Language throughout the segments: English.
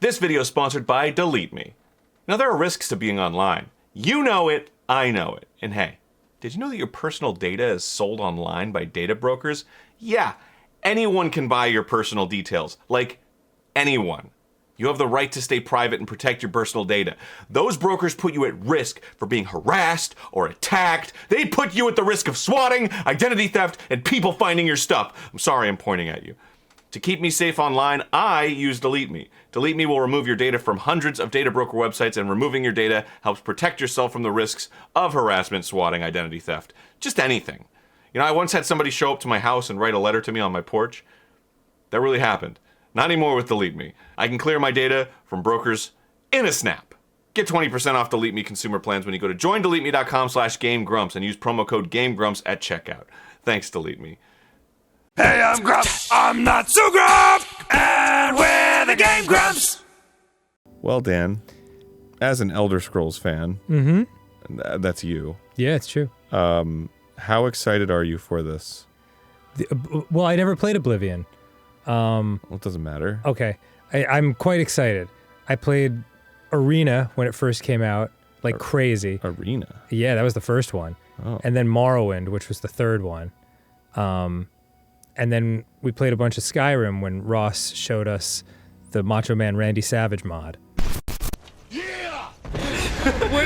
This video is sponsored by Delete Me. Now, there are risks to being online. You know it, I know it. And hey, did you know that your personal data is sold online by data brokers? Yeah, anyone can buy your personal details. Like, anyone. You have the right to stay private and protect your personal data. Those brokers put you at risk for being harassed or attacked. They put you at the risk of swatting, identity theft, and people finding your stuff. I'm sorry I'm pointing at you. To keep me safe online, I use Delete Me. Delete Me will remove your data from hundreds of data broker websites, and removing your data helps protect yourself from the risks of harassment, swatting, identity theft, just anything. You know, I once had somebody show up to my house and write a letter to me on my porch. That really happened. Not anymore with Delete Me. I can clear my data from brokers in a snap. Get 20% off Delete Me consumer plans when you go to joindeleteme.com/GameGrumps and use promo code GameGrumps at checkout. Thanks, Delete Me. Hey, I'm Grumps. I'm not so Grump, and we're the Game Grumps. Well, Dan, as an Elder Scrolls fan, that's you. Yeah, it's true. How excited are you for this? Well, I never played Oblivion. Well, it doesn't matter. Okay, I'm quite excited. I played Arena when it first came out, like crazy. Arena? Yeah, that was the first one. Oh. And then Morrowind, which was the third one. And then we played a bunch of Skyrim when Ross showed us the Macho Man Randy Savage mod. Yeah! What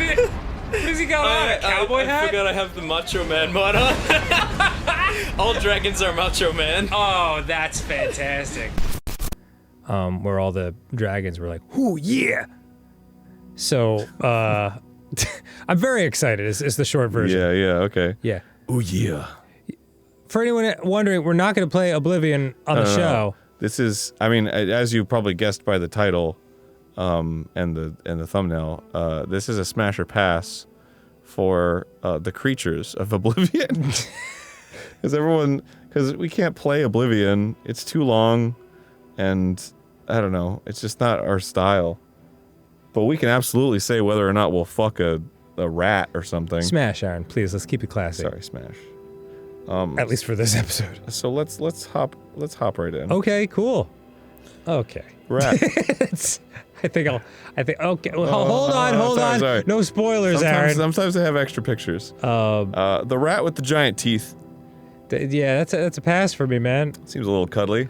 has he got on? A cowboy hat? I forgot I have the Macho Man mod on. All dragons are Macho Man. Oh, that's fantastic. Where all the dragons were like, "Ooh, yeah!" So, I'm very excited, is the short version. Yeah, okay. Yeah. Oh, yeah. For anyone wondering, we're not going to play Oblivion on the show. This is, I mean, as you probably guessed by the title and the thumbnail, this is a smash or pass for the creatures of Oblivion. Because we can't play Oblivion. It's too long, and I don't know. It's just not our style. But we can absolutely say whether or not we'll fuck a rat or something. Smash, Aaron, please. Let's keep it classy. Sorry, smash. At least for this episode. So let's hop right in. Okay, cool. Okay. Rat. Okay. Well, hold on. Sorry. No spoilers, Aaron. Sometimes they have extra pictures. The rat with the giant teeth. Yeah, that's a pass for me, man. Seems a little cuddly.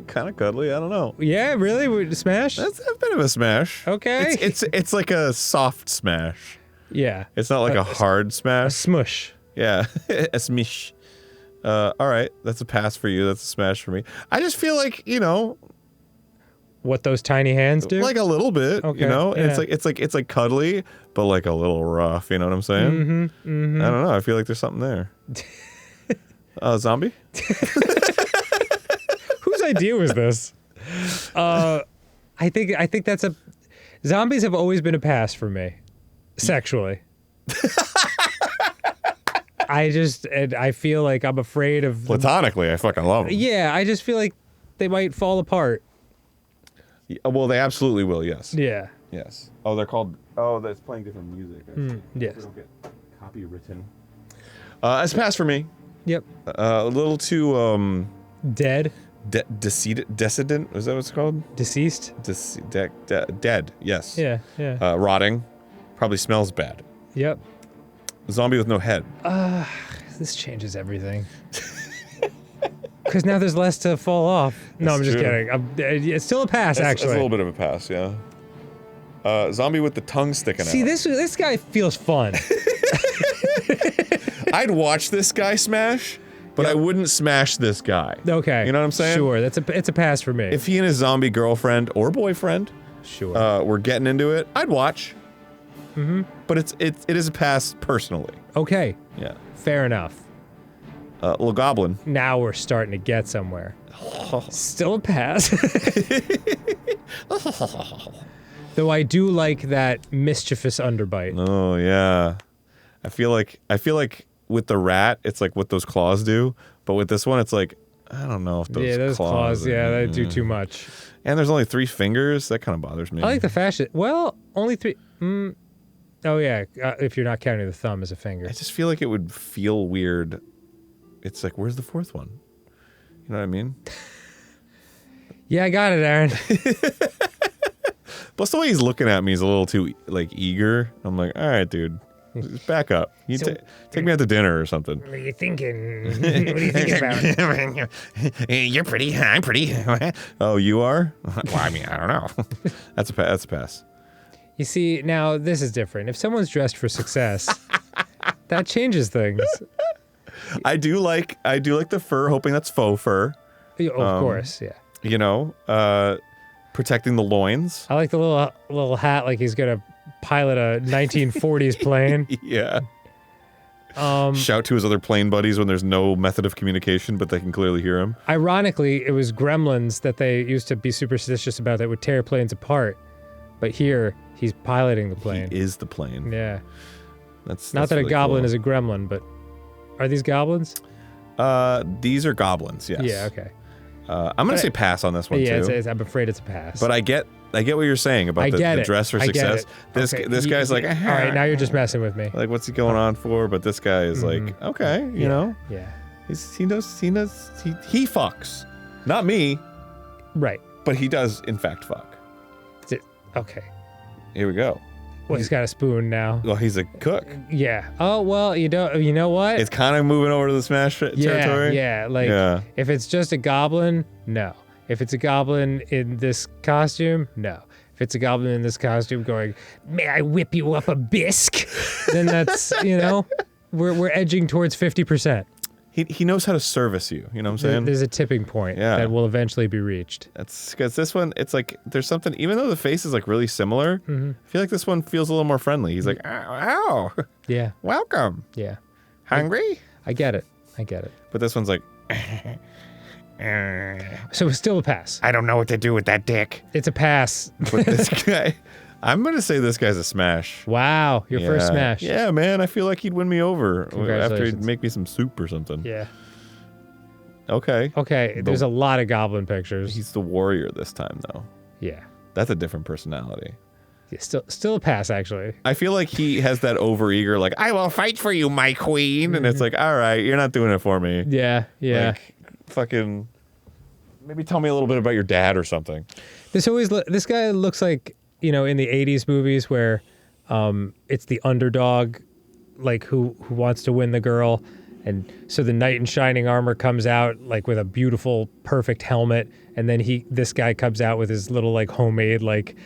Kind of cuddly. I don't know. Yeah, really? Would smash? That's a bit of a smash. Okay. It's like a soft smash. Yeah. It's not like a hard A smash. smush. Yeah, a smish. All right, that's a pass for you. That's a smash for me. I just feel like, What those tiny hands do? like a little bit. Okay, And yeah. it's like cuddly, but like a little rough. You know what I'm saying? I don't know. I feel like there's something there. Zombie? Whose idea was this? I think that's a. Zombies have always been a pass for me, sexually. I feel like I'm afraid of. Platonically, I fucking love them. Yeah, I just feel like they might fall apart. Well, they absolutely will. Yes. Yeah. Yes. Oh, they're called. Oh, that's playing different music. Yes. We don't get copywritten. It's a pass for me. Yep. A little too Dead. decedent. Is that what it's called? Deceased. Dead. Yes. Yeah. Yeah. Rotting. Probably smells bad. Yep. Zombie with no head. This changes everything. Because now there's less to fall off. No, I'm just true. kidding. It's still a pass, actually. That's a little bit of a pass, yeah. Zombie with the tongue sticking See, out. this guy feels fun. I'd watch this guy smash, but I wouldn't smash this guy. Okay. You know what I'm saying? Sure, it's a pass for me. If he and his zombie girlfriend or boyfriend were getting into it, I'd watch. But it is a pass personally. Okay. Yeah. Fair enough. Little goblin. Now we're starting to get somewhere. Still a pass. Though I do like that mischievous underbite. Oh yeah. I feel like with the rat, it's like what those claws do, but with this one, it's like I don't know if those claws, they do too much. And there's only 3 fingers. That kind of bothers me. I like the fashion. Well, only 3. Oh yeah, if you're not counting the thumb as a finger. I just feel like it would feel weird. It's like, where's the 4th one? You know what I mean? Yeah, I got it, Aaron. Plus the way he's looking at me is a little too like eager. I'm like, all right, dude, just back up. You take me out to dinner or something. What are you thinking? What are you thinking about? You're pretty. I'm pretty. Oh, you are? Well, I mean, I don't know. That's a that's a pass. You see, now this is different. If someone's dressed for success, that changes things. I do like the fur, hoping that's faux fur. Of course, yeah. You know, protecting the loins. I like the little hat, like he's gonna pilot a 1940s plane. Yeah. Shout to his other plane buddies when there's no method of communication, but they can clearly hear him. Ironically, it was gremlins that they used to be superstitious about that would tear planes apart. But here, he's piloting the plane. He is the plane. Yeah. That's Not that really a goblin cool. is a gremlin, but are these goblins? These are goblins. Yes. Yeah. Okay. I'm gonna say pass on this one Yeah, too. I'm afraid it's a pass. But I get what you're saying about the dress for I get success. it. This guy's like, all right, now you're just messing with me. like, what's he going on for? But this guy is like, okay, you know, Yeah. he fucks, not me, Right. but he does in fact fuck. Okay. Here we go. Well, he's got a spoon now. Well, he's a cook. Yeah. Oh well, you know what? It's kind of moving over to the Smash territory. Yeah. Like Yeah. if it's just a goblin, no. If it's a goblin in this costume, no. If it's a goblin in this costume going, may I whip you up a bisque? Then that's we're edging towards 50%. He knows how to service you. You know what I'm saying? There's a tipping point Yeah. that will eventually be reached. That's because this one, it's like there's something. Even though the face is like really similar, I feel like this one feels a little more friendly. He's like, "Ow, Yeah. welcome, Yeah. hungry." I get it. But this one's like, So it's still a pass. I don't know what to do with that dick. It's a pass. but this guy, I'm gonna say this guy's a smash. Wow. Your first Yeah. smash. Yeah, man, I feel like he'd win me over after he'd Congratulations. make me some soup or something. Yeah. Okay. Okay. There's a lot of goblin pictures. He's the warrior this time, though. Yeah. That's a different personality. Yeah, still a pass, actually. I feel like he has that overeager, like, I will fight for you, my queen. And it's like, all right, you're not doing it for me. Yeah, yeah. Like, fucking, maybe tell me a little bit about your dad or something. This guy looks like, in the 80s movies where it's the underdog, like who wants to win the girl. And so the knight in shining armor comes out like with a beautiful, perfect helmet. And then this guy comes out with his little like homemade, like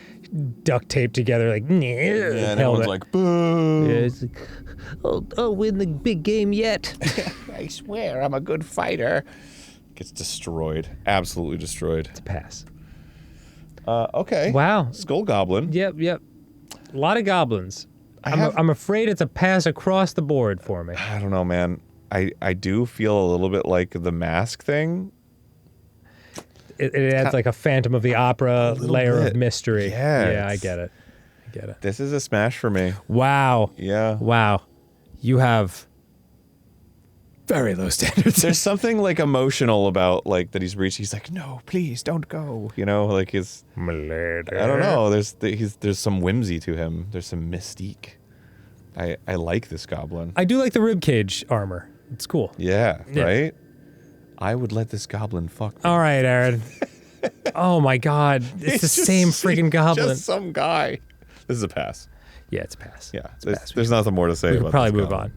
duct tape together, like And helmet. everyone's like, boo. Yeah, it's like, I'll win the big game yet. I swear I'm a good fighter. Gets destroyed. Absolutely destroyed. It's a pass. Okay. Wow. Skull Goblin. Yep. A lot of goblins. I'm afraid it's a pass across the board for me. I don't know, man. I do feel a little bit like the mask thing. It adds like a Phantom of the Opera layer bit. of mystery. Yeah, Yeah, I it's- get it. This is a smash for me. Wow. Yeah. Wow. You have very low standards. There's something like emotional about like that he's reached. He's like, no, please don't go. Like his. I don't know. There's some whimsy to him. There's some mystique. I like this goblin. I do like the ribcage armor. It's cool. Yeah. Yeah. Right. I would let this goblin fuck me. All right, Aaron. Oh my God. It's the same freaking goblin. Just some guy. This is a pass. Yeah, it's a pass. Yeah. It's a pass. There's nothing more to say We about could probably this move goblin.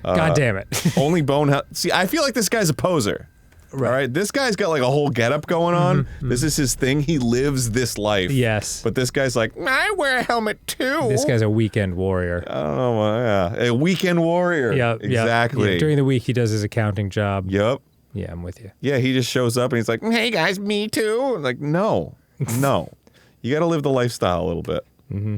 on. God damn it. Only bone. See, I feel like this guy's a poser. Right. All right, this guy's got like a whole getup going on. This is his thing. He lives this life. Yes. But this guy's like, I wear a helmet too. This guy's a weekend warrior. I don't know. Yeah, a weekend warrior. Yeah, exactly. Yeah. During the week, he does his accounting job. Yep. Yeah, I'm with you. Yeah, he just shows up and he's like, hey guys, me too. Like, no. You got to live the lifestyle a little bit. Mm-hmm.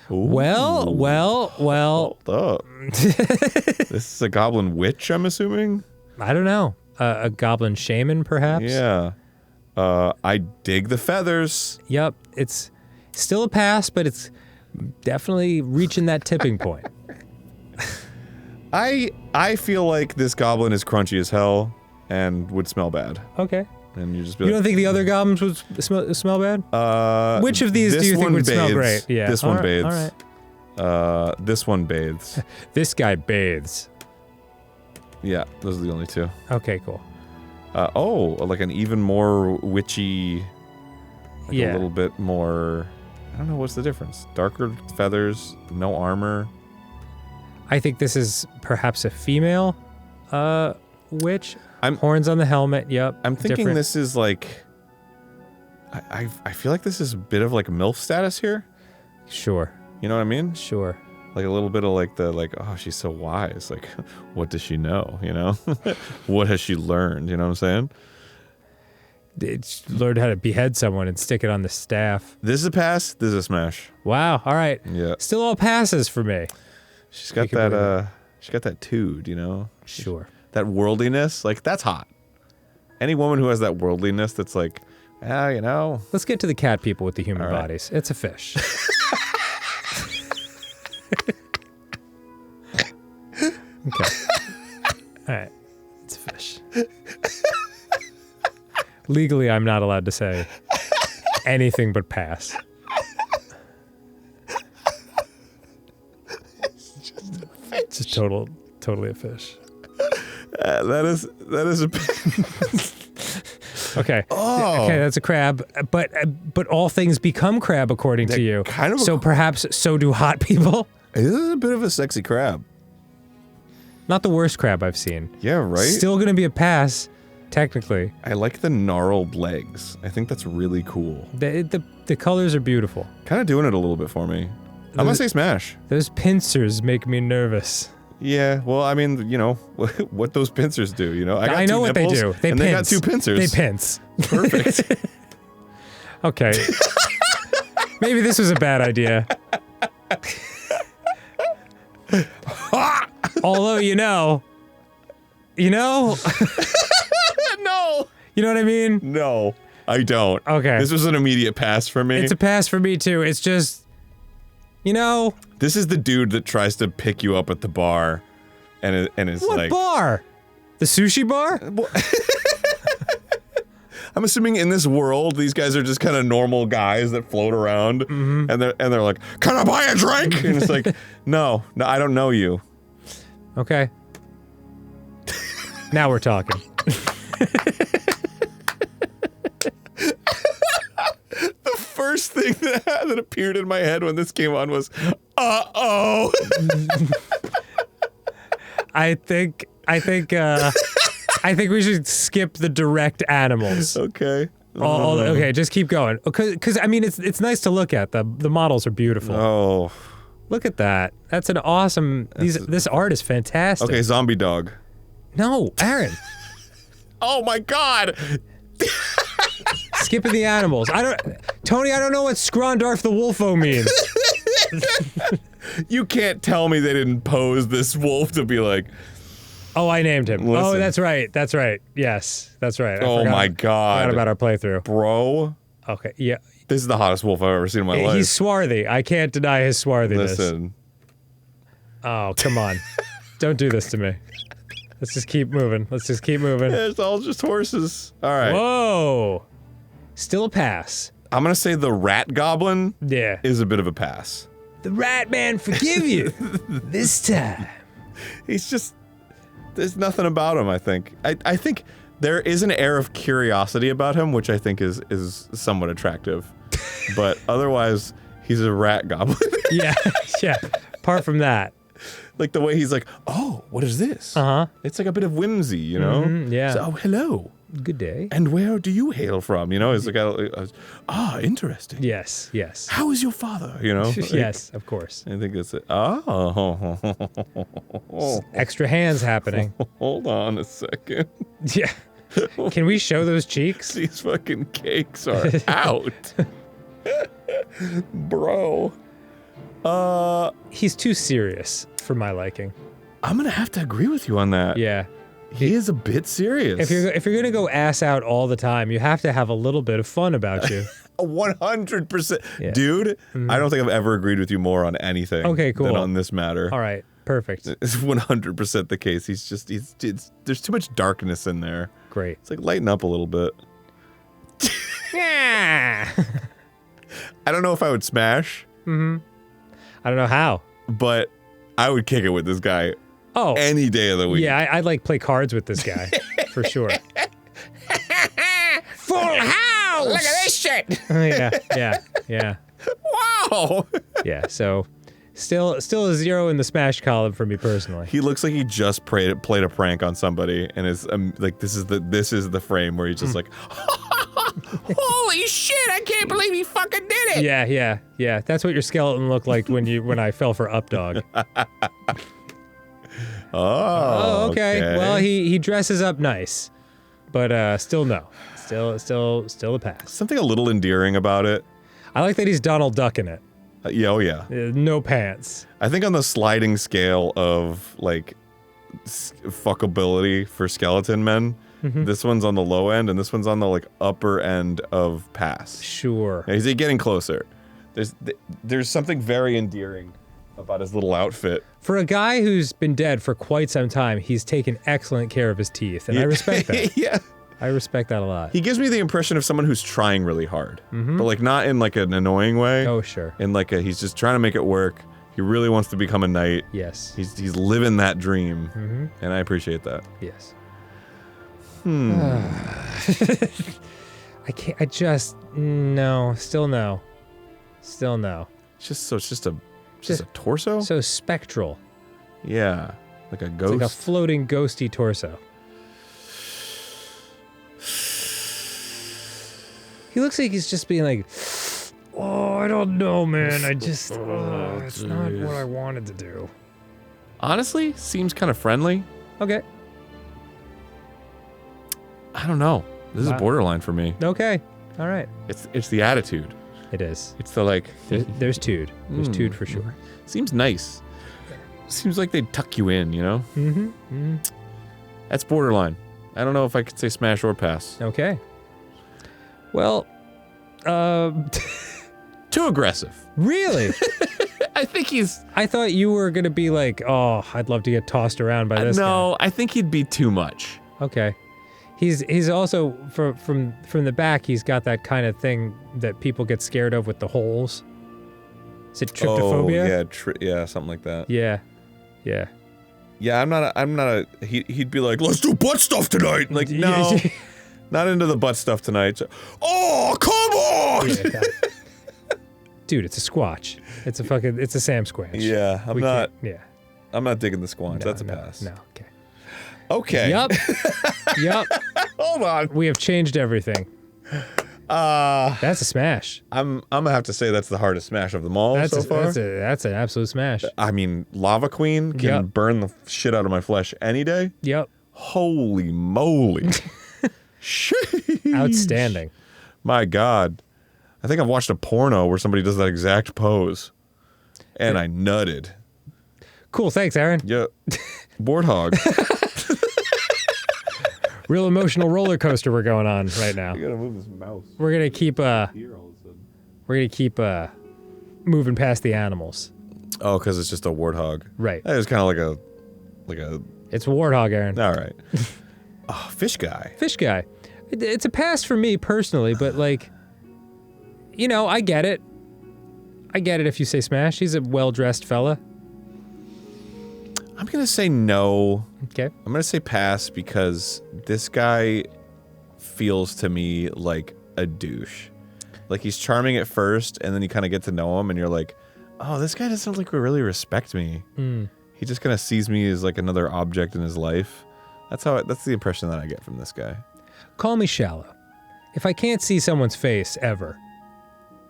Well. Hold up. This is a goblin witch, I'm assuming. I don't know. A goblin shaman, perhaps? Yeah. I dig the feathers. Yep. It's still a pass, but it's definitely reaching that tipping point. I feel like this goblin is crunchy as hell and would smell bad. Okay. And you just be You like, don't think the other goblins would smell bad? Which of these do this you think one would smell bathes. great? Yeah. This one All right, bathes. All right. This one bathes. This guy bathes. Yeah, those are the only two. Okay, cool. Like an even more witchy Like Yeah. a little bit more. I don't know what's the difference. Darker feathers, no armor. I think this is perhaps a female witch. I'm- Horns on the helmet. Yep. I'm thinking different. this is like. I feel like this is a bit of like MILF status here. Sure. You know what I mean? Sure. Like a little bit of like oh, she's so wise. Like, what does she know? You know, what has she learned? You know what I'm saying? It's learned how to behead someone and stick it on the staff. This is a pass. This is a smash. Wow. All right. Yeah. Still all passes for me. She's got You can believe that. She's got that tude. You know. Sure. That worldliness. Like that's hot. Any woman who has that worldliness, that's like, you know. Let's get to the cat people with the human All right. bodies. It's a fish. Okay. All right. It's a fish. Legally, I'm not allowed to say anything but pass. It's just totally a fish. That is a. Okay. Oh. Okay, that's a crab. But all things become crab according to you. kind of a- So perhaps so do hot people. It is a bit of a sexy crab. Not the worst crab I've seen. Yeah, right. Still gonna be a pass, technically. I like the gnarled legs. I think that's really cool. The colors are beautiful. Kind of doing it a little bit for me. I'm gonna say smash. Those pincers make me nervous. Yeah, well, I mean, you know, what those pincers do, you know? got I know two what they nipples, do. They and pinch. they got two pincers. They pinch. Perfect. Okay. Maybe this was a bad idea. Although, you know. No. You know what I mean? No, I don't. Okay. This was an immediate pass for me. It's a pass for me, too. It's just, you know. This is the dude that tries to pick you up at the bar, and is What like, bar? The sushi bar? I'm assuming in this world, these guys are just kind of normal guys that float around, and they're like, "Can I buy a drink?" And it's like, no, I don't know you. Okay. Now we're talking. The first thing that appeared in my head when this came on was, "Uh-oh." I think we should skip the direct animals. Okay. Okay, just keep going. Because I mean, it's nice to look at. The models are beautiful. Oh. Look at that. That's an awesome. This art is fantastic. Okay, zombie dog. No, Aaron, Oh my God. skipping the animals. Tony, I don't know what Skrondorf the Wolfo means. You can't tell me they didn't pose this wolf to be like, Oh, I named him. Oh, Listen. that's right. That's right. Yes, that's right. I oh forgot- my God. Forgot about our playthrough. Bro, Okay, yeah. this is the hottest wolf I've ever seen in my life. He's swarthy. I can't deny his swarthiness. Listen. Oh, come on. Don't do this to me. Let's just keep moving. It's all just horses. All right. Whoa. Still a pass. I'm going to say the rat goblin Yeah. is a bit of a pass. The rat man forgive you. This time. He's just, there's nothing about him, I think. I think there is an air of curiosity about him, which I think is somewhat attractive. But otherwise, he's a rat goblin. Yeah. Yeah. Apart from that. Like the way he's like, oh, what is this? Uh-huh. It's like a bit of whimsy, you know? yeah. So, oh, hello. Good day. And where do you hail from? You know, it's like, interesting. Yes. Yes. How is your father? You know? Like, Yes, of course. I think it's, oh. Extra hands happening. Hold on a second. Yeah. Can we show those cheeks? These fucking cakes are out. Bro. He's too serious for my liking. I'm gonna have to agree with you on that. Yeah. He is a bit serious. If you're gonna go ass out all the time, you have to have a little bit of fun about you. 100%. Yeah. Dude, I don't think I've ever agreed with you more on anything Okay, cool. than on this matter. All right. Perfect. It's 100% the case. There's too much darkness in there. Great. It's like lighten up a little bit. Yeah. I don't know if I would smash, I don't know how. but I would kick it with this guy Oh. any day of the week. Yeah, I'd like play cards with this guy for sure. Full house. Look at this shit. yeah. Wow. Yeah, so still a 0 in the smash column for me personally. He looks like he just played a prank on somebody, and is like this is the frame where he's just like, holy shit! I can't believe he fucking did it. Yeah. That's what your skeleton looked like when I fell for Updog. Oh, okay. Well, he dresses up nice, but still no. Still a pass. Something a little endearing about it. I like that he's Donald Duck in it. Yeah. No pants. I think on the sliding scale of like fuckability for skeleton men, this one's on the low end and this one's on the like upper end of pass. Sure. Now, he's getting closer. There's something very endearing about his little outfit. For a guy who's been dead for quite some time, he's taken excellent care of his teeth, and I respect that. Yeah. I respect that a lot. He gives me the impression of someone who's trying really hard, but like not in like an annoying way. Oh, sure. In like he's just trying to make it work. He really wants to become a knight. Yes. He's living that dream, and I appreciate that. Yes. No. Still no. It's just a torso. So spectral. Yeah, like a It's ghost. like a floating ghosty torso. He looks like he's just being like, oh, I don't know, man. It's not what I wanted to do. Honestly, seems kind of friendly. Okay. I don't know. This is borderline for me. Okay. All right. It's the attitude. It is. It's the like. There's Tude. There's Tude for sure. Seems nice. Seems like they'd tuck you in, you know? Mm-hmm. That's borderline. I don't know if I could say smash or pass. Okay. Well, Too aggressive. really? I think he's. I thought you were gonna be like, oh, I'd love to get tossed around by this No, I think he'd be too much. guy. Okay. He's also from the back. He's got that kind of thing that people get scared of with the holes. Is it tryptophobia? Oh, yeah, something like that. Yeah. Yeah, I'm not a. He'd be like, let's do butt stuff tonight. Like, no, not into the butt stuff tonight. So, oh, come on! Yeah, that- dude, it's a squatch. It's a Sam Squanch. Yeah, I'm We not. can't- Yeah. I'm not digging the squanch. No, That's a no, pass. No. Okay. Okay. Yep. Hold on. We have changed everything. That's a smash. I'm gonna have to say that's the hardest smash of them all so far. That's an absolute smash. I mean, Lava Queen can Yep. burn the shit out of my flesh any day. Yep. Holy moly. Sheesh. Outstanding. My God. I think I've watched a porno where somebody does that exact pose. And I nutted. Cool. Thanks, Aaron. Yeah. Warthog. Real emotional roller coaster we're going on right now. gotta move this mouse We're gonna keep here all of a sudden. moving past the animals. Oh, because it's just a warthog. Right. That was kind of like a. It's Warthog, Aaron. All right. Oh, fish guy. Fish guy. It's a pass for me personally, but like, you know, I get it. I get it if you say smash. He's a well-dressed fella. I'm gonna say no. Okay. I'm gonna say pass because this guy feels to me like a douche. Like he's charming at first, and then you kind of get to know him, and you're like, oh, this guy doesn't like really respect me. He just kind of sees me as like another object in his life. That's the impression that I get from this guy. Call me shallow. If I can't see someone's face ever,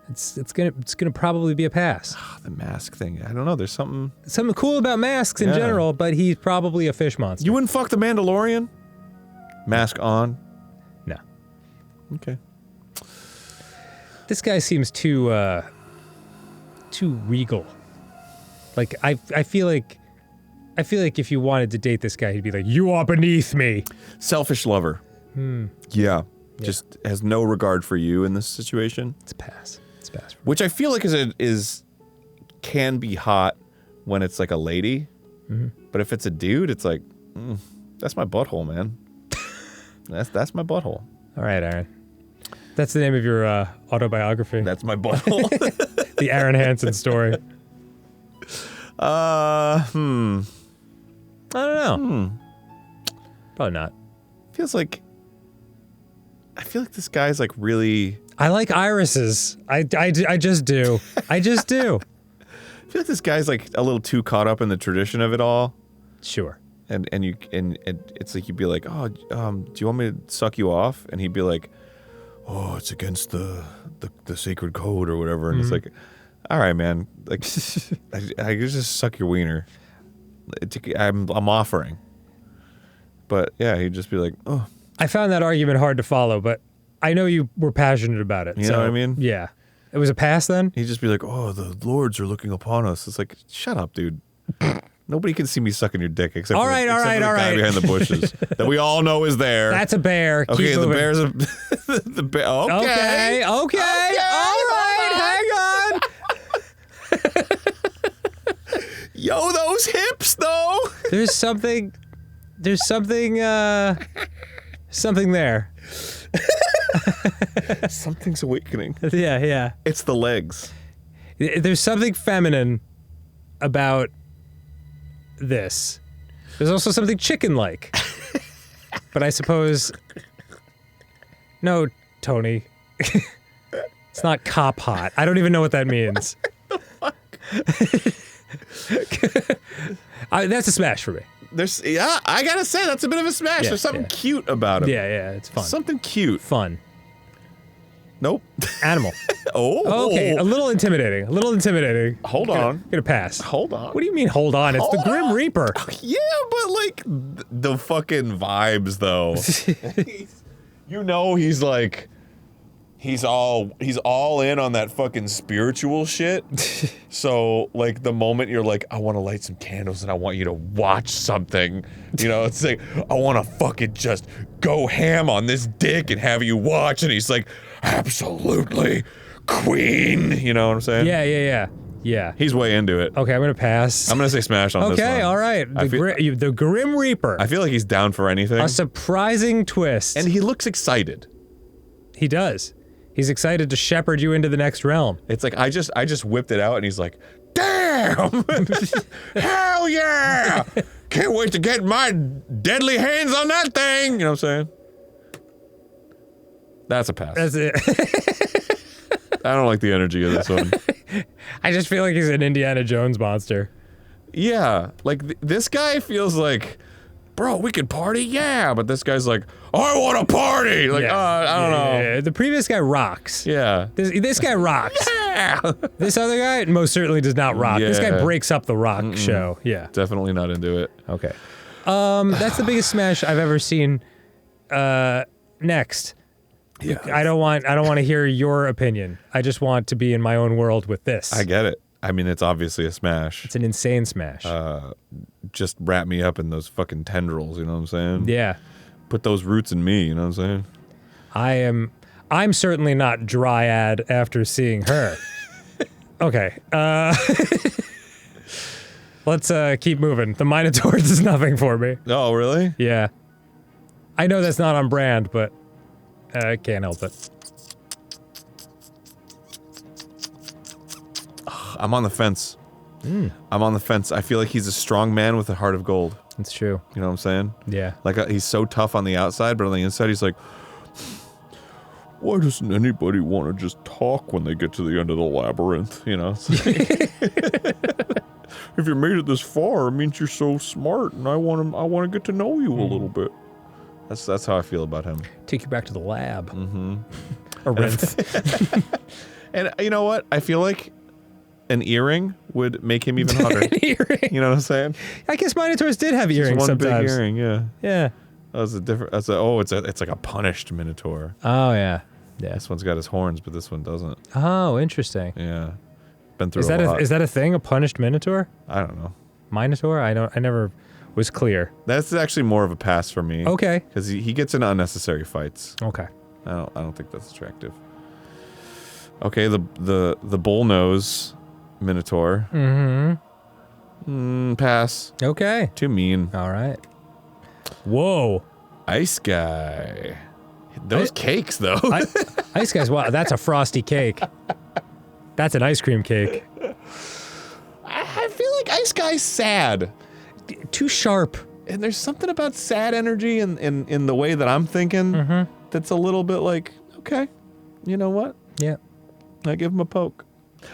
it's gonna probably be a pass. Oh, the mask thing. I don't know. There's something. Something cool about masks in general, but he's probably a fish monster. You wouldn't fuck the Mandalorian? Mask on. No. Okay. This guy seems too regal. Like I feel like if you wanted to date this guy, he'd be like, "You are beneath me." Selfish lover. Yeah. Just has no regard for you in this situation. It's a pass. It's a pass. Which I feel like can be hot when it's like a lady, but if it's a dude, it's like that's my butthole, man. that's my butthole. All right, Aaron. That's the name of your autobiography. That's my butthole. The Aaron Hansen story. I don't know. Probably not. I feel like this guy's like really. I like irises. I just do. I just do. I feel like this guy's like a little too caught up in the tradition of it all. Sure. And it's like you'd be like, oh, do you want me to suck you off? And he'd be like, oh, it's against the sacred code or whatever. And it's like, all right, man, like I could just suck your wiener. I'm offering. But yeah, he'd just be like, oh. I found that argument hard to follow, but I know you were passionate about it. You know what I mean? Yeah. It was a pass then? He'd just be like, oh, the lords are looking upon us. It's like, shut up, dude. Nobody can see me sucking your dick except for the guy behind the bushes that we all know is there. That's a bear. Okay, Keep the moving. bear's a the bear. Okay. Okay. All right. Hang on. Yo, those hips though. There's something there. Something's awakening. Yeah. It's the legs. There's something feminine about this. There's also something chicken-like. But I suppose... No, Tony. It's not cop hot. I don't even know what that means. That's a smash for me. I gotta say, that's a bit of a smash. There's something cute about him. Yeah, it's fun. Something cute. Fun. Nope. Animal. Oh. Okay, a little intimidating. Hold on. Gonna pass. Hold on. What do you mean, hold on? It's the Grim Reaper. Yeah, but like the fucking vibes though. You know he's like he's all in on that fucking spiritual shit. So like the moment you're like, I want to light some candles and I want you to watch something, you know, it's like I want to fucking just go ham on this dick and have you watch, and he's like, absolutely, queen. You know what I'm saying? Yeah. He's way into it. Okay, I'm gonna pass. I'm gonna say smash on this one. Okay, all right. The Grim Reaper. I feel like he's down for anything. A surprising twist. And he looks excited. He does. He's excited to shepherd you into the next realm. It's like I just whipped it out and he's like, damn! Hell yeah! Can't wait to get my deadly hands on that thing! You know what I'm saying? That's a pass. That's it. I don't like the energy of this one. I just feel like he's an Indiana Jones monster. Yeah, like this guy feels like, bro, we could party, yeah, but this guy's like, I want to party! Like, I don't know. Yeah. The previous guy rocks. Yeah. This guy rocks. Yeah! This other guy most certainly does not rock. This guy Yeah. breaks up the rock show. Yeah. Definitely not into it. Okay. That's the biggest smash I've ever seen. Next. Yeah. I don't want to hear your opinion. I just want to be in my own world with this. I get it. I mean, it's obviously a smash. It's an insane smash. Just wrap me up in those fucking tendrils, you know what I'm saying? Yeah. Put those roots in me, you know what I'm saying? I'm certainly not Dryad after seeing her. Okay. Let's keep moving. The Minotaur does nothing for me. Oh, really? Yeah. I know that's not on brand, but I can't help it. I'm on the fence. I'm on the fence. I feel like he's a strong man with a heart of gold. It's true. You know what I'm saying? Yeah. Like, he's so tough on the outside, but on the inside, he's like, why doesn't anybody want to just talk when they get to the end of the labyrinth? You know? It's like, if you made it this far, it means you're so smart, and I want to get to know you a little bit. That's how I feel about him. Take you back to the lab. Mm-hmm. A rinth. And you know what? I feel like an earring would make him even hotter. An earring. You know what I'm saying? I guess Minotaurs did have earrings Just one sometimes. big earring, yeah. Yeah. It's like a punished minotaur. Oh, yeah. Yeah. This one's got his horns, but this one doesn't. Oh, interesting. Yeah. Been through Is that a lot. is that a thing? A punished Minotaur? I don't know. Minotaur? I never was clear. That's actually more of a pass for me. Okay. Because he gets into unnecessary fights. Okay. I don't think that's attractive. Okay, the bullnose minotaur. Mm-hmm. Pass. Okay. Too mean. All right. Whoa. Ice guy. Those cakes though. Ice Guy's, wow, that's a frosty cake. That's an ice cream cake. I feel like Ice Guy's sad. Too sharp. And there's something about sad energy in the way that I'm thinking that's a little bit like, okay. you know what? Yeah. I give him a poke.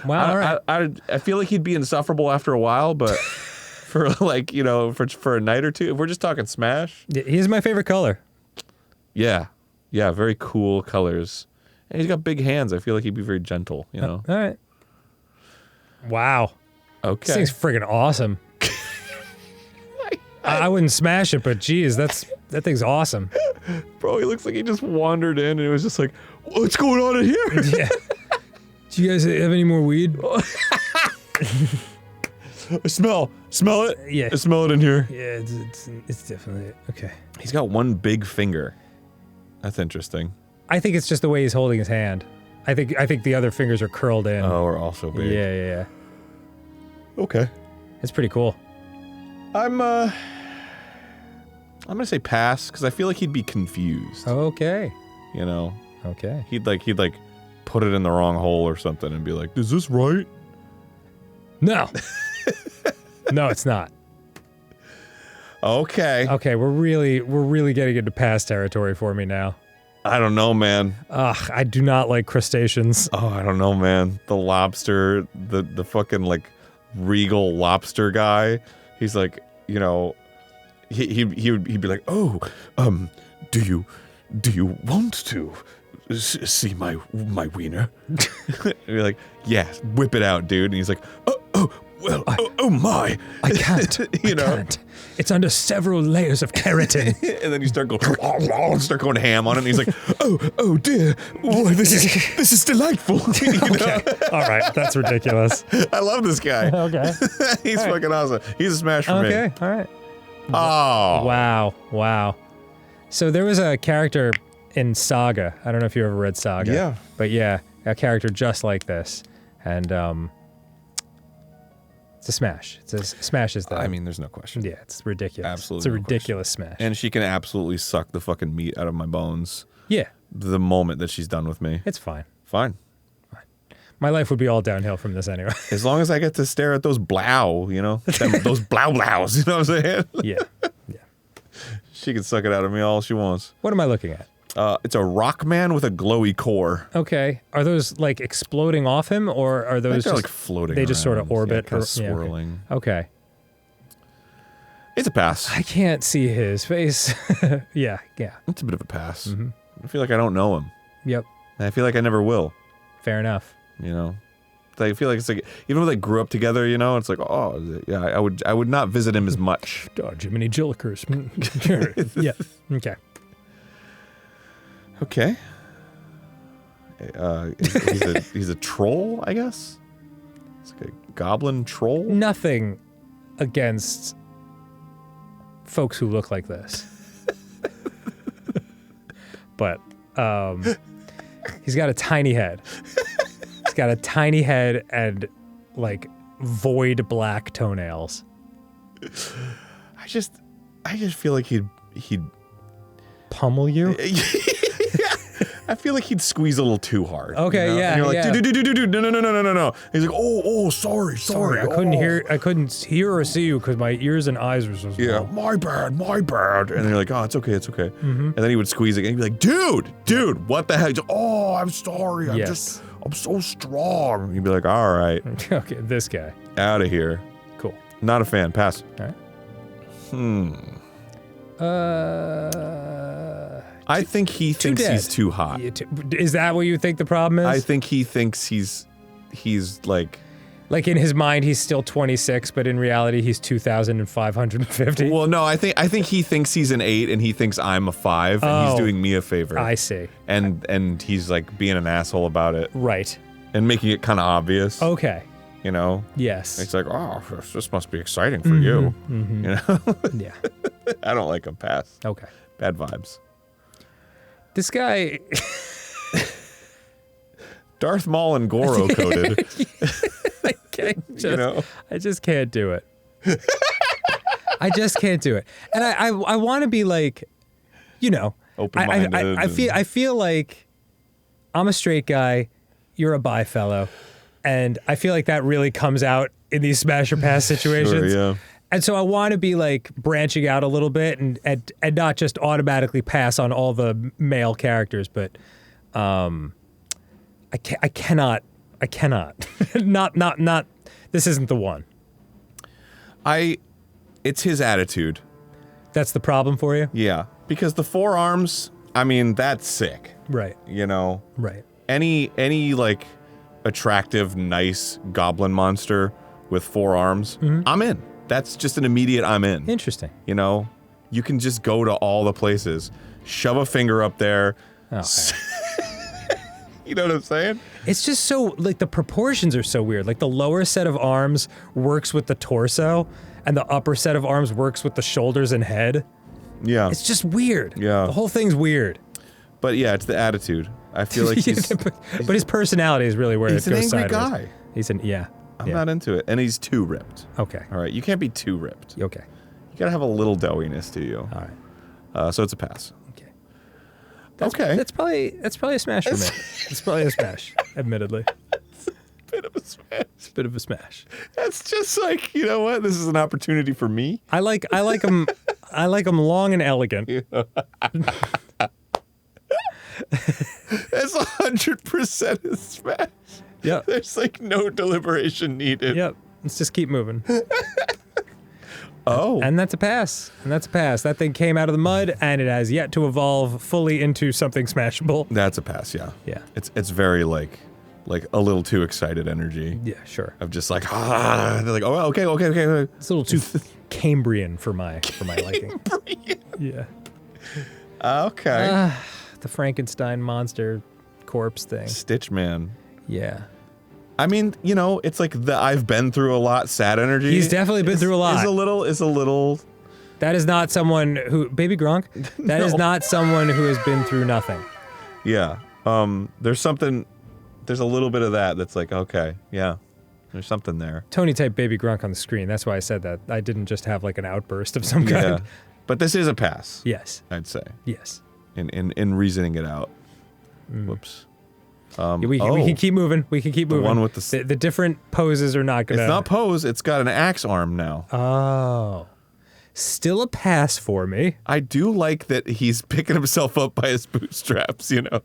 Wow. All right. I feel like he'd be insufferable after a while, but for like, for a night or two, if we're just talking Smash. He's my favorite color. Yeah. Yeah, very cool colors. And he's got big hands. I feel like he'd be very gentle, All right. Wow. Okay. This thing's friggin' awesome. I wouldn't smash it, but geez, that thing's awesome. Bro, he looks like he just wandered in and it was just like, what's going on in here? Yeah. Do you guys have any more weed? Smell it. Yeah. I smell it in here. Yeah, it's definitely okay. He's got one big finger. That's interesting. I think it's just the way he's holding his hand. I think the other fingers are curled in. Oh, we're also big. Yeah. Okay. It's pretty cool. I'm gonna say pass because I feel like he'd be confused. Okay. Okay. He'd like put it in the wrong hole or something and be like, "Is this right?" No. No, it's not. Okay. Okay, we're really getting into pass territory for me now. I don't know, man. Ugh, I do not like crustaceans. Oh, I don't know, man. The lobster, the fucking like regal lobster guy. He's like, he'd be like, "Oh, do you want to see my wiener?" And you're like, "Yeah, whip it out, dude." And he's like, "Well, oh my." I can't. I can't. It's under several layers of keratin. And then you start going ham on it, and he's like, "Oh dear, boy, this is delightful." Okay. All right, that's ridiculous. I love this guy. Okay. He's fucking awesome. He's a smash for me. Okay, all right. Oh. Wow. So there was a character in Saga. I don't know if you ever read Saga. Yeah. But yeah, a character just like this. And it's a smash. Smash is the... I mean, there's no question. Yeah, it's ridiculous. Absolutely It's a no ridiculous smash. And she can absolutely suck the fucking meat out of my bones yeah. the moment that she's done with me. It's fine. Fine. My life would be all downhill from this anyway. As long as I get to stare at those blow, those blows, you know what I'm saying? Yeah. She can suck it out of me all she wants. What am I looking at? It's a rock man with a glowy core. Okay. Are those like exploding off him, or are those They're just like floating They just sort of around. orbit, kind or of swirling. Okay. It's a pass. I can't see his face. Yeah. It's a bit of a pass. I feel like I don't know him. Yep. And I feel like I never will. Fair enough. I feel like it's like, even though they grew up together, it's like, oh, yeah, I would not visit him as much. Jiminy Jillikers. Sure. Yeah. Okay. Okay. He's a troll, I guess? It's like a goblin troll? Nothing against folks who look like this. But he's got a tiny head. He's got a tiny head and like void black toenails. I just feel like he'd Pummel you? I feel like he'd squeeze a little too hard. Okay, yeah, And you're like, yeah. dude, no. He's like, oh, sorry. I couldn't hear or see you because my ears and eyes were so small. Yeah, my bad. And then you're like, oh, it's okay. And then he would squeeze again. He'd be like, dude, what the heck? He's like, oh, I'm sorry. I'm so strong. He'd be like, all right. Okay, this guy. Out of here. Cool. Not a fan. Pass. All right. I think he thinks he's too hot. Is that what you think the problem is? I think he thinks he's like in his mind he's still 26, but in reality he's 2,550. Well, no, I think he thinks he's an 8 and he thinks I'm a 5 and he's doing me a favor. I see. And he's like being an asshole about it. Right. And making it kind of obvious. Okay. Yes. It's like, oh, this must be exciting for you. Yeah. I don't like him. Pass. Okay. Bad vibes. This guy... Darth Maul and Goro coded. I just can't do it. I just can't do it. And I want to be like, open-minded. I feel like I'm a straight guy, you're a bi fellow, and I feel like that really comes out in these smash or pass situations. Sure, yeah. And so I want to be like branching out a little bit and not just automatically pass on all the male characters, but I cannot. not. This isn't the one. It's his attitude. That's the problem for you? Yeah, because the forearms, I mean, that's sick. Right. You know? Right. Any like attractive, nice goblin monster with 4 arms, I'm in. That's just an immediate I'm in. Interesting. You know? You can just go to all the places, shove a finger up there. Oh, You know what I'm saying? it's just so, like, the proportions are so weird. Like, the lower set of arms works with the torso, and the upper set of arms works with the shoulders and head. Yeah. It's just weird. Yeah. The whole thing's weird. But yeah, it's the attitude. I feel like he's but his personality is really where it an goes angry sideways. guy. He's an, yeah. I'm not into it. And he's too ripped. Okay. All right, you can't be too ripped. Okay. You gotta have a little doughiness to you. All right. So it's a pass. Okay. Okay. That's probably a smash for me. It's probably a smash, admittedly. Bit of a smash. It's a bit of a smash. That's just like, you know what? This is an opportunity for me. I like them long and elegant. That's 100% a smash. Yep. There's like no deliberation needed. Yep. Let's just keep moving. Oh. And that's a pass. That thing came out of the mud, and it has yet to evolve fully into something smashable. That's a pass, yeah. Yeah. It's very like a little too excited energy. Yeah, sure. Of just like, they're like, oh, okay. It's a little too Cambrian for my liking. Yeah. Okay. The Frankenstein monster corpse thing. Stitch Man. Yeah. I mean, you know, it's like the I've been through a lot sad energy. He's definitely been through a lot. Is a little. That is not someone who, Baby Gronk, that is not someone who has been through nothing. Yeah. There's a little bit of that's like, okay, yeah. There's something there. Tony typed Baby Gronk on the screen. That's why I said that. I didn't just have like an outburst of some kind. Yeah. But this is a pass. Yes. I'd say. Yes. In reasoning it out. Whoops. Yeah, we can keep moving. We can keep moving. one with the different poses are not gonna. It's not pose. It's got an axe arm now. Oh, still a pass for me. I do like that he's picking himself up by his bootstraps. You know,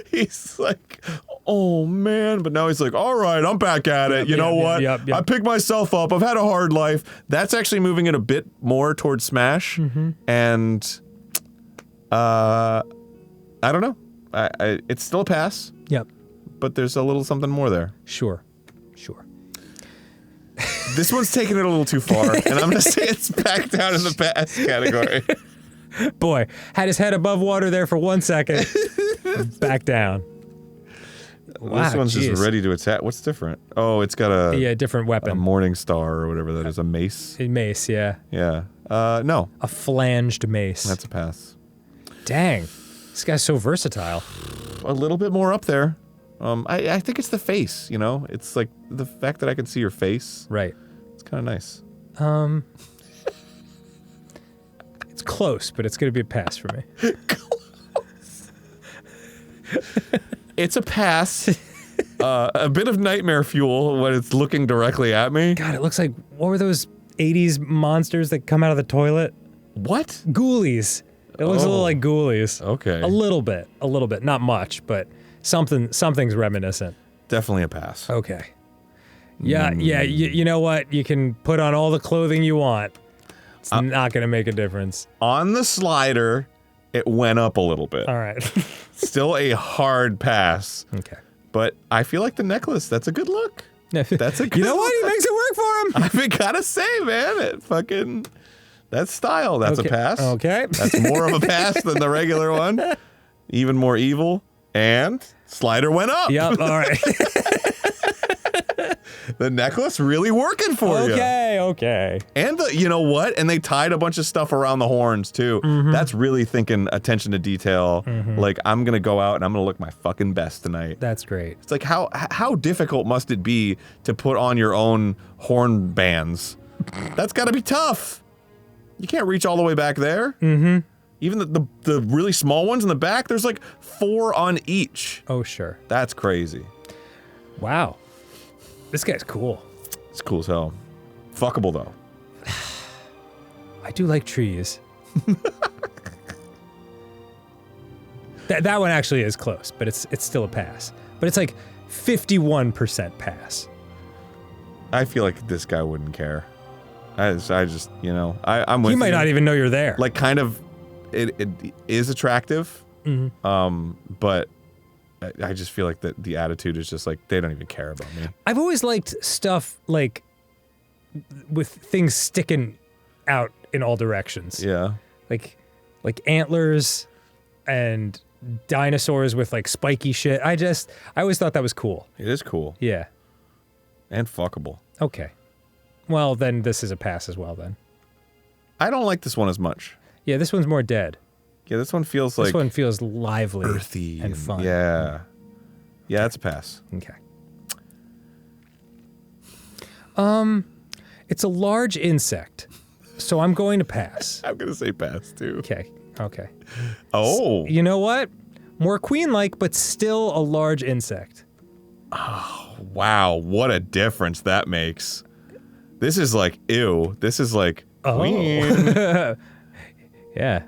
he's like, oh man, but now he's like, all right, I'm back at it. You know what? Yep. I picked myself up. I've had a hard life. That's actually moving it a bit more towards Smash, and I don't know. It's still a pass. Yep. But there's a little something more there. Sure. This one's taking it a little too far, and I'm gonna say it's back down in the pass category. Boy, had his head above water there for 1 second. Back down. Wow, This one's geez. just ready to attack. What's different? Oh, it's got a Different a weapon. morning star or whatever that is. A mace. A mace, yeah. Yeah. No, A flanged mace. that's a pass. Dang. This guy's so versatile. A little bit more up there. I think it's the face. You know, it's like the fact that I can see your face. Right. It's kind of nice. It's close, but it's going to be a pass for me. It's a pass. A bit of nightmare fuel when it's looking directly at me. God, it looks like, what were those 80s monsters that come out of the toilet? What? Ghoulies. It looks a little Oh. like ghoulies. Okay. A little bit. Not much, but something's reminiscent. Definitely a pass. Okay. Yeah, you know what? You can put on all the clothing you want. It's not going to make a difference. On the slider, it went up a little bit. All right. Still a hard pass. Okay. But I feel like the necklace, that's a good look. That's a good You know what? He look. makes it work for him. I mean, gotta say, man, that's style. That's Okay. a pass. Okay. That's more of a pass than the regular one. Even more evil. And slider went up. Yep, all right. The necklace really working for you. Okay. And you know what? And they tied a bunch of stuff around the horns too. That's really thinking attention to detail. Like, I'm gonna go out and I'm gonna look my fucking best tonight. That's great. It's like how difficult must it be to put on your own horn bands? That's got to be tough. You can't reach all the way back there. Even the really small ones in the back, there's like 4 on each. Oh, sure. That's crazy. Wow. This guy's cool. It's cool as hell. Fuckable though. I do like trees. That one actually is close, but it's still a pass. but it's like 51% pass. I feel like this guy wouldn't care. I just, you know, I'm with He might not even know you're there. Like, kind of, it is attractive, but I just feel like the attitude is just like, they don't even care about me. I've always liked stuff like with things sticking out in all directions. Yeah. Like antlers and dinosaurs with like spiky shit. I always thought that was cool. It is cool. Yeah. And fuckable. Okay. Well, then this is a pass as well then. I don't like this one as much. Yeah, this one's more dead. Yeah, this one feels like... This one feels lively. Earthy. And fun. Yeah. Yeah, it's a pass. Okay. It's a large insect, so I'm going to pass. I'm going to say pass, too. Okay. Oh. You know what? More queen-like, but still a large insect. Wow, what a difference that makes. This is like, ew. This is like, queen. Yeah.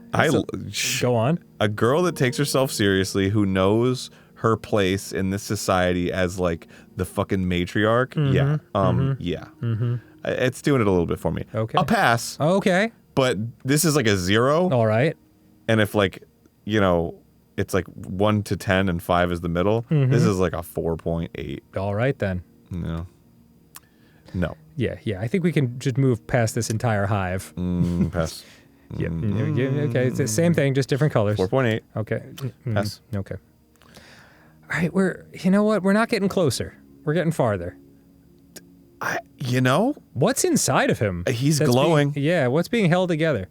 Go on. A girl that takes herself seriously, who knows her place in this society as like the fucking matriarch. Yeah. Yeah. It's doing it a little bit for me. Okay. I'll pass. Okay. But this is like a 0. All right. And if like, you know, it's like 1 to 10 and 5 is the middle, this is like a 4.8. All right then. No. Yeah. I think we can just move past this entire hive. Pass. Yeah. Okay. It's the same thing, just different colors. 4.8. Okay. Pass. Okay. All right. You know what? We're not getting closer. We're getting farther. You know, What's inside of him? he's glowing. What's being held together?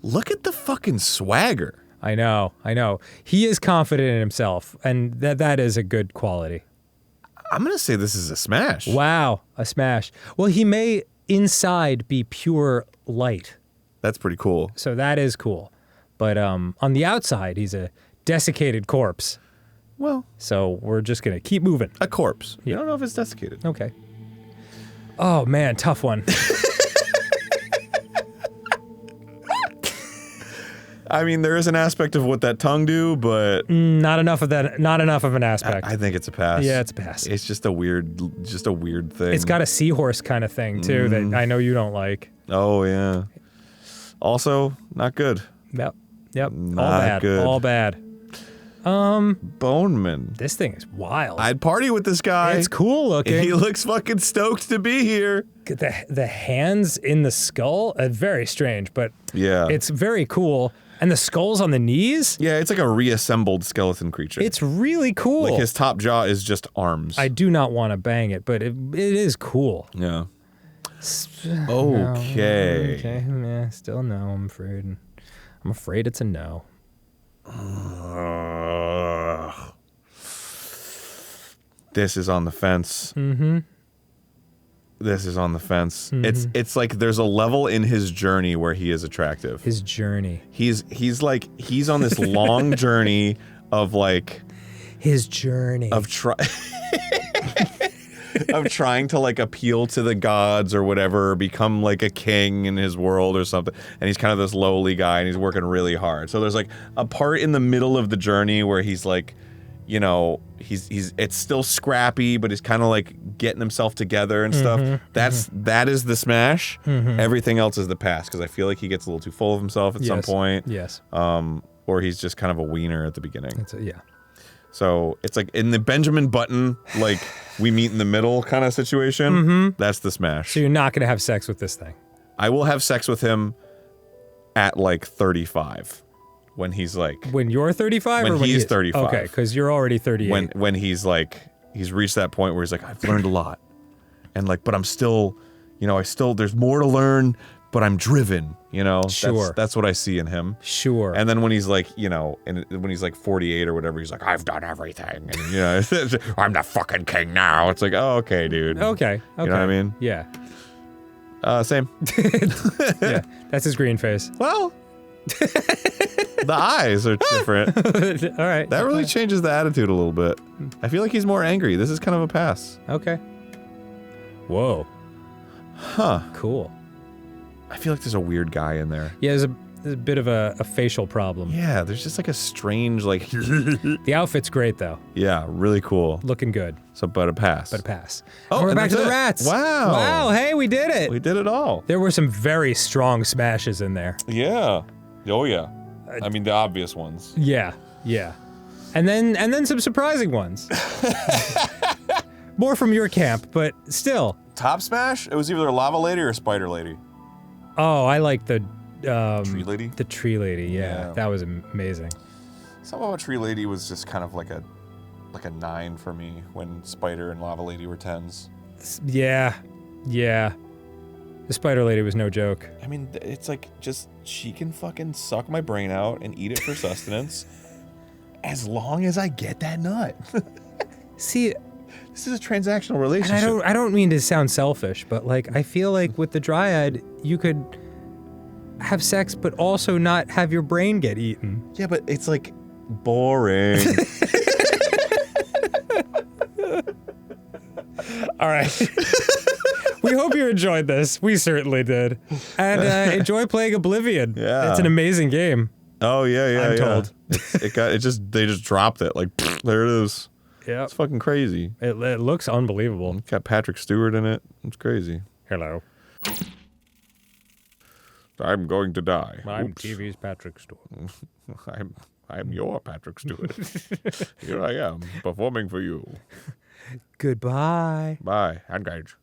Look at the fucking swagger. I know. He is confident in himself, and that is a good quality. I'm going to say this is a smash. Wow, a smash. Well, he may inside be pure light, That's pretty cool. so that is cool. But on the outside, he's a desiccated corpse. Well, So we're just going to keep moving. a corpse. You don't know if it's desiccated. Okay. Oh, man, tough one. I mean, there is an aspect of what that tongue do, but Not enough of that. Not enough of an aspect. I think it's a pass. Yeah, it's a pass. It's just a weird thing. It's got a seahorse kind of thing, too, that I know you don't like. Oh, yeah. Also, not good. Yep. All Not bad. good. All bad. Boneman. This thing is wild. I'd party with this guy. It's cool looking. He looks fucking stoked to be here. The hands in the skull are very strange, but Yeah. it's very cool. And the skull's on the knees? Yeah, it's like a reassembled skeleton creature. It's really cool. like his top jaw is just arms. I do not want to bang it, but it is cool. Yeah. Okay. Okay, yeah, still no, I'm afraid. I'm afraid it's a no. This is on the fence. This is on the fence. It's like there's a level in his journey where he is attractive. His journey. He's on this long journey of like His journey. of trying to like appeal to the gods or whatever, or become like a king in his world or something. And he's kind of this lowly guy and he's working really hard. So there's like a part in the middle of the journey where he's like, you know, it's still scrappy, but he's kind of like getting himself together and stuff. That is the smash. Everything else is the pass, because I feel like he gets a little too full of himself at some point. Yes. Or he's just kind of a wiener at the beginning. Yeah. So it's like in the Benjamin Button, like we meet in the middle kind of situation. That's the smash. So you're not going to have sex with this thing? I will have sex with him at like 35. When he's like... When you're 35 when or when he's 35. Okay, because you're already 38. When he's like... He's reached that point where he's like, I've learned a lot. And like, but I'm still... You know, there's more to learn, but I'm driven, you know? Sure. That's what I see in him. Sure. And then when he's like, you know, and when he's like 48 or whatever, he's like, I've done everything. And, you know, I'm the fucking king now. It's like, oh, okay, dude. Okay. You know what I mean? Yeah. Same. Yeah. That's his green face. Well... the eyes are different. All right. That really changes the attitude a little bit. I feel like he's more angry. This is kind of a pass. Okay. Whoa. Huh. Cool. I feel like there's a weird guy in there. Yeah, a bit of a facial problem. Yeah, there's just like a strange like. The outfit's great though. Yeah, really cool. Looking good. So, but a pass. But a pass. Oh, and we're and back to that's the it. rats. Wow. Wow. Hey, we did it. We did it all. There were some very strong smashes in there. Yeah. Oh yeah. I mean the obvious ones. Yeah. Yeah. And then some surprising ones. More from your camp, but still. Top smash? It was either Lava Lady or Spider Lady. Oh, I like the Tree Lady? The Tree Lady, yeah. That was amazing. Something about Tree Lady was just kind of like a 9 for me when Spider and Lava Lady were 10s. Yeah. Yeah. The Spider Lady was no joke. I mean, it's like just she can fucking suck my brain out and eat it for sustenance as long as I get that nut. See, this is a transactional relationship. and I don't mean to sound selfish, but like I feel like with the Dryad, you could have sex but also not have your brain get eaten. Yeah, but it's like boring. All right. We hope you enjoyed this. We certainly did. And enjoy playing Oblivion. Yeah. It's an amazing game. Oh yeah. I'm told. They just dropped it like there it is. Yeah. It's fucking crazy. It looks unbelievable. It's got Patrick Stewart in it. It's crazy. Hello. I'm going to die. I'm Oops. TV's Patrick Stewart. I'm your Patrick Stewart. Here I am, performing for you. Goodbye. Bye. Engage.